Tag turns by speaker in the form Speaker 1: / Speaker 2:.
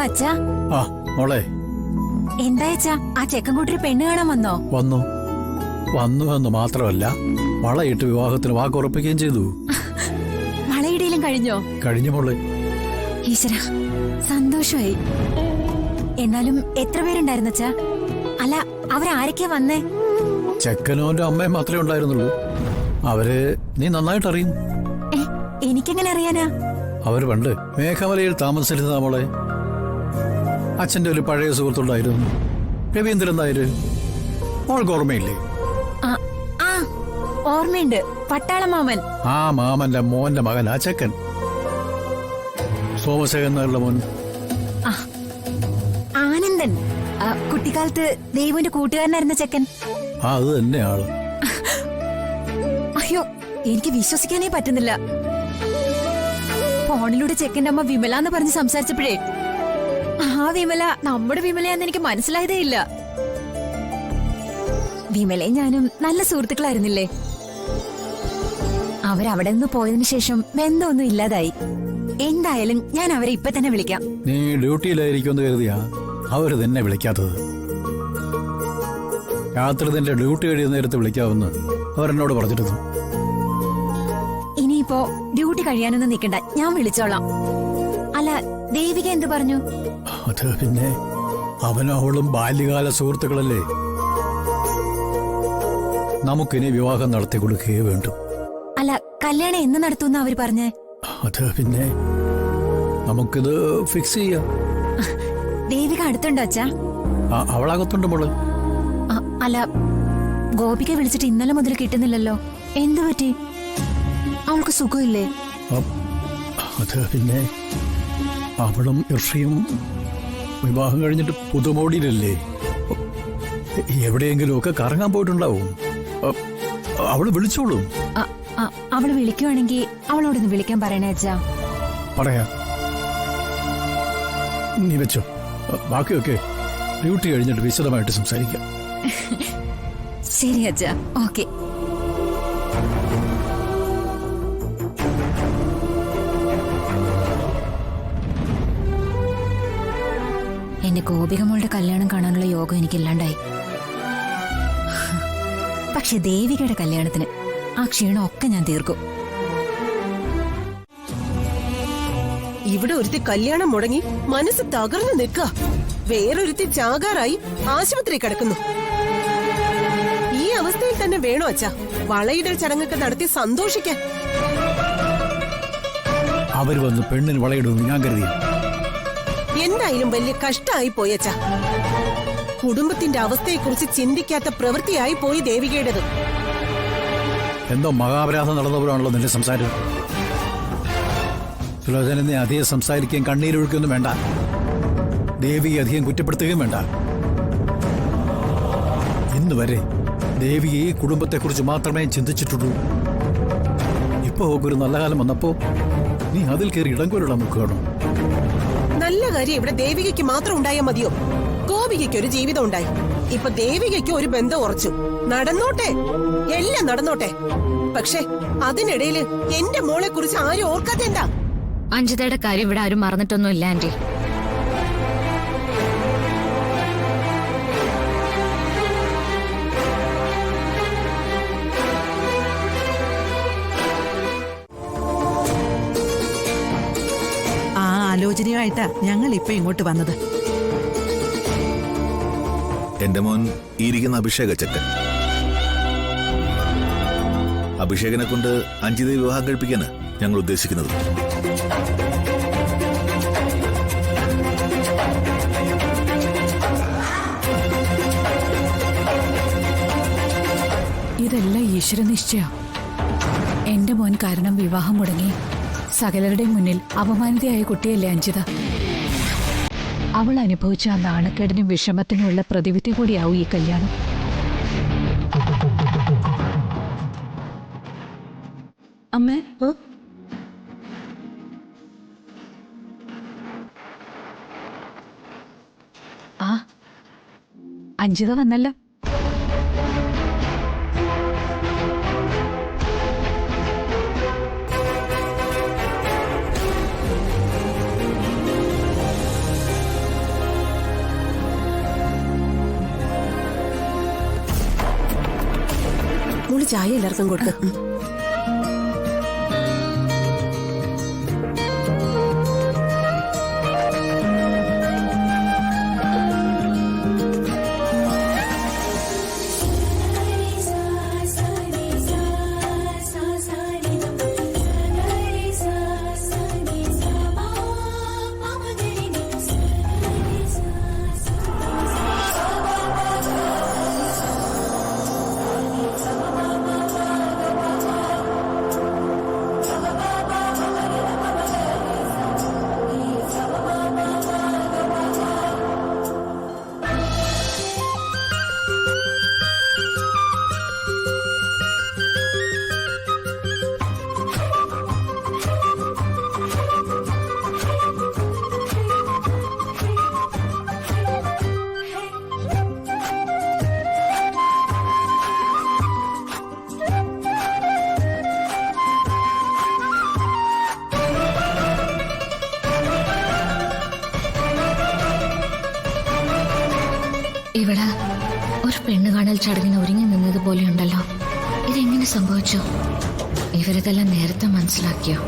Speaker 1: അച്ഛാ.
Speaker 2: ആ മോളെ,
Speaker 1: എന്താ അച്ഛാ, ആ ചെക്കൻകൂട്ടര് പെണ്ണ് കാണാൻ വന്നോ?
Speaker 2: വന്നു എന്ന് മാത്രമല്ല, വളയിട്ട് വിവാഹത്തിന് വാക്കുറപ്പിക്കുകയും ചെയ്തു.
Speaker 1: വളയിടയിലും
Speaker 2: കഴിഞ്ഞു മോളെ.
Speaker 1: ഈശ്വര, സന്തോഷമായി. എന്നാലും എത്ര പേരുണ്ടായിരുന്നു അച്ഛാ? അല്ല, അവരാരൊക്കെയാ വന്നേ?
Speaker 2: ചെക്കനോന്റെ അമ്മയും മാത്രമേ ഉണ്ടായിരുന്നുള്ളൂ. അവര് നീ നന്നായിട്ട് അറിയും.
Speaker 1: എനിക്കെങ്ങനെ അറിയാനാ?
Speaker 2: അവര് പണ്ട് മേഘമലയിൽ താമസിച്ചിരുന്നതാ മോളെ. അച്ഛന്റെ ഒരു പഴയ സുഹൃത്തുണ്ടായിരുന്നു, രവീന്ദ്രൻ നായര്. മോൾക്ക് ഓർമ്മയില്ലേ?
Speaker 1: ഓർമ്മയുണ്ട്, പട്ടാള മാമൻ.
Speaker 2: ആ മാമന്റെ മോന്റെ മകൻ ആ ചെക്കൻ, സോമശേഖരൻ നായരുടെ മോൻ.
Speaker 1: ആനന്ദൻ, കുട്ടിക്കാലത്ത് ദേവുവിന്റെ കൂട്ടുകാരനായിരുന്ന ചെക്കൻ.
Speaker 2: അത് തന്നെ ആള്.
Speaker 1: അയ്യോ, എനിക്ക് വിശ്വസിക്കാനേ പറ്റുന്നില്ല. ഫോണിലൂടെ ചെക്കന്റെ അമ്മ വിമല എന്ന് പറഞ്ഞ് സംസാരിച്ചപ്പോഴേ ആ വിമല നമ്മുടെ വിമലയാന്ന് എനിക്ക് മനസ്സിലായതേ ഇല്ല. വിമലയും ഞാനും നല്ല സുഹൃത്തുക്കളായിരുന്നില്ലേ? അവരവിടെ നിന്ന് പോയതിനു ശേഷം ബന്ധമൊന്നും ഇല്ലാതായി. എന്തായാലും ഞാൻ അവരെ ഇപ്പൊ തന്നെ വിളിക്കാം.
Speaker 2: നീ ഡ്യൂട്ടിയിലായിരിക്കുമെന്ന് കരുതിയാ അവര് തന്നെ വിളിക്കാത്തത്. രാത്രി നിന്റെ ഡ്യൂട്ടി കഴിയുന്ന നേരത്ത് വിളിക്കാമെന്ന് അവരെന്നോട് പറഞ്ഞിരുന്നു.
Speaker 1: ഇനിയിപ്പോ ഡ്യൂട്ടി കഴിയാനൊന്നും നിൽക്കണ്ട, ഞാൻ വിളിച്ചോളാം. അല്ല, ദേവിക എന്ത് പറഞ്ഞു?
Speaker 2: അത് പിന്നെ അവനും അവളും ബാല്യകാല സുഹൃത്തുക്കളല്ലേ. നമുക്കിനി വിവാഹം നടത്തി കൊടുക്കുകയേ വേണ്ടു.
Speaker 1: അല്ല, കല്യാണം എന്ന് നടത്തുന്ന അവര് പറഞ്ഞേ?
Speaker 2: അത് പിന്നെ നമുക്കിത് ഫിക്സ് ചെയ്യാം.
Speaker 1: ദേവിക അടുത്തുണ്ടോ അച്ഛാ?
Speaker 2: അവളകത്തുണ്ട് മോള്.
Speaker 1: അല്ല, ഗോപിക വിളിച്ചിട്ട് ഇന്നലെ മുതൽ കിട്ടുന്നില്ലല്ലോ, എന്തു പറ്റി? അവൾക്ക് സുഖമില്ലേ?
Speaker 2: അത് പിന്നെ അവളും ഋഷിയും വിവാഹം കഴിഞ്ഞിട്ട് പുതുമോടിയിലല്ലേ, എവിടെയെങ്കിലും ഒക്കെ കറങ്ങാൻ പോയിട്ടുണ്ടാവും. അവള് വിളിച്ചോളും.
Speaker 1: അവള് വിളിക്കുവാണെങ്കിൽ അവളോടൊന്ന് വിളിക്കാൻ പറയണേ അച്ഛാ.
Speaker 2: പറയാം, നീ വെച്ചോ. ബാക്കിയൊക്കെ ഡ്യൂട്ടി കഴിഞ്ഞിട്ട് വിശദമായിട്ട് സംസാരിക്കാം.
Speaker 1: ശരി അച്ഛാ, ഓക്കെ. എന്റെ ഗോപികമ്മളുടെ കല്യാണം കാണാനുള്ള യോഗം എനിക്കില്ലാണ്ടായി. പക്ഷെ ദേവികയുടെ കല്യാണത്തിന് ആ ക്ഷീണം ഒക്കെ ഞാൻ തീർക്കും.
Speaker 3: ഇവിടെ ഒരുത്തി കല്യാണം മുടങ്ങി മനസ്സ് തകർന്നു നിൽക്ക, വേറൊരുത്തി ചാകാറായി ആശുപത്രി കിടക്കുന്നു. ഈ അവസ്ഥയിൽ തന്നെ വേണോ അച്ഛാ വളയിടൽ ചടങ്ങൊക്കെ നടത്തി സന്തോഷിക്കാൻ?
Speaker 2: അവർ വന്ന് പെണ്ണിന് വളയിടുമെന്ന് ഞാൻ കരുതി.
Speaker 3: എന്തായാലും വലിയ കഷ്ടമായി പോയച്ചാ. കുടുംബത്തിന്റെ അവസ്ഥയെക്കുറിച്ച് ചിന്തിക്കാത്ത പ്രവൃത്തിയായി പോയി ദേവികയുടേത്.
Speaker 2: എന്തോ മഹാപരാധം നടന്നപ്പോഴാണല്ലോ നിന്റെ സംസാരം. സുലോചന, നീ അധികം സംസാരിക്കുകയും കണ്ണീരൊഴുക്കൊന്നും വേണ്ട. ദേവിയെ അധികം കുറ്റപ്പെടുത്തുകയും വേണ്ട. ഇന്ന് വരെ ദേവിയെ ഈ കുടുംബത്തെക്കുറിച്ച് മാത്രമേ ചിന്തിച്ചിട്ടുള്ളൂ. ഇപ്പോ ഒരു നല്ല കാലം വന്നപ്പോ നീ അതിൽ കയറി ഇടം കൊല്ലിടാൻ നോക്കുകയാണോ?
Speaker 3: നല്ല കാര്യം ഇവിടെ ദേവികയ്ക്ക് മാത്രം ഉണ്ടായാൽ മതിയോ? ഗോപികയ്ക്ക് ഒരു ജീവിതം ഉണ്ടായി, ഇപ്പൊ ദേവികയ്ക്ക് ഒരു ബന്ധം ഉറച്ചു. നടന്നോട്ടെ, എല്ലാം നടന്നോട്ടെ. പക്ഷെ അതിനിടയില് എന്റെ മോളെ കുറിച്ച് ആരും ഓർക്കാത്തെന്താ?
Speaker 1: അഞ്ജിതയുടെ കാര്യം ഇവിടെ ആരും മറന്നിട്ടൊന്നുമില്ല ആന്റി.
Speaker 4: ആ ആലോചനയുമായിട്ടാ ഞങ്ങൾ ഇപ്പൊ ഇങ്ങോട്ട് വന്നത്.
Speaker 5: എന്റെ മോൻ ഇരിക്കുന്ന അഭിഷേക ചെക്കൻ. അഭിഷേകനെ കൊണ്ട് അഞ്ജിതയെ വിവാഹം കഴിപ്പിക്കാന് ഞങ്ങൾ ഉദ്ദേശിക്കുന്നത്.
Speaker 6: ഇതെല്ലാം ഈശ്വര നിശ്ചയം. എന്റെ മോൻ കാരണം വിവാഹം മുടങ്ങി സകലരുടെയും മുന്നിൽ അപമാനിതയായ കുട്ടിയല്ലേ അഞ്ജിത. അവൾ അനുഭവിച്ച ആ നാണക്കേടിനും വിഷമത്തിനുമുള്ള പ്രതിവിധി കൂടിയാവും ഈ കല്യാണം.
Speaker 4: അമ്മേ,
Speaker 6: ആ അഞ്ജിത വന്നല്ലോ.
Speaker 3: മോള് ചായ എല്ലാവർക്കും കൊടുക്ക.
Speaker 7: ഇവിടെ ഒരു പെണ്ണ് കാണൽ ചടങ്ങിന് ഒരുങ്ങി നിന്നതുപോലെയുണ്ടല്ലോ. ഇതെങ്ങനെ സംഭവിച്ചു? ഇവരിതെല്ലാം നേരത്തെ മനസ്സിലാക്കിയോ?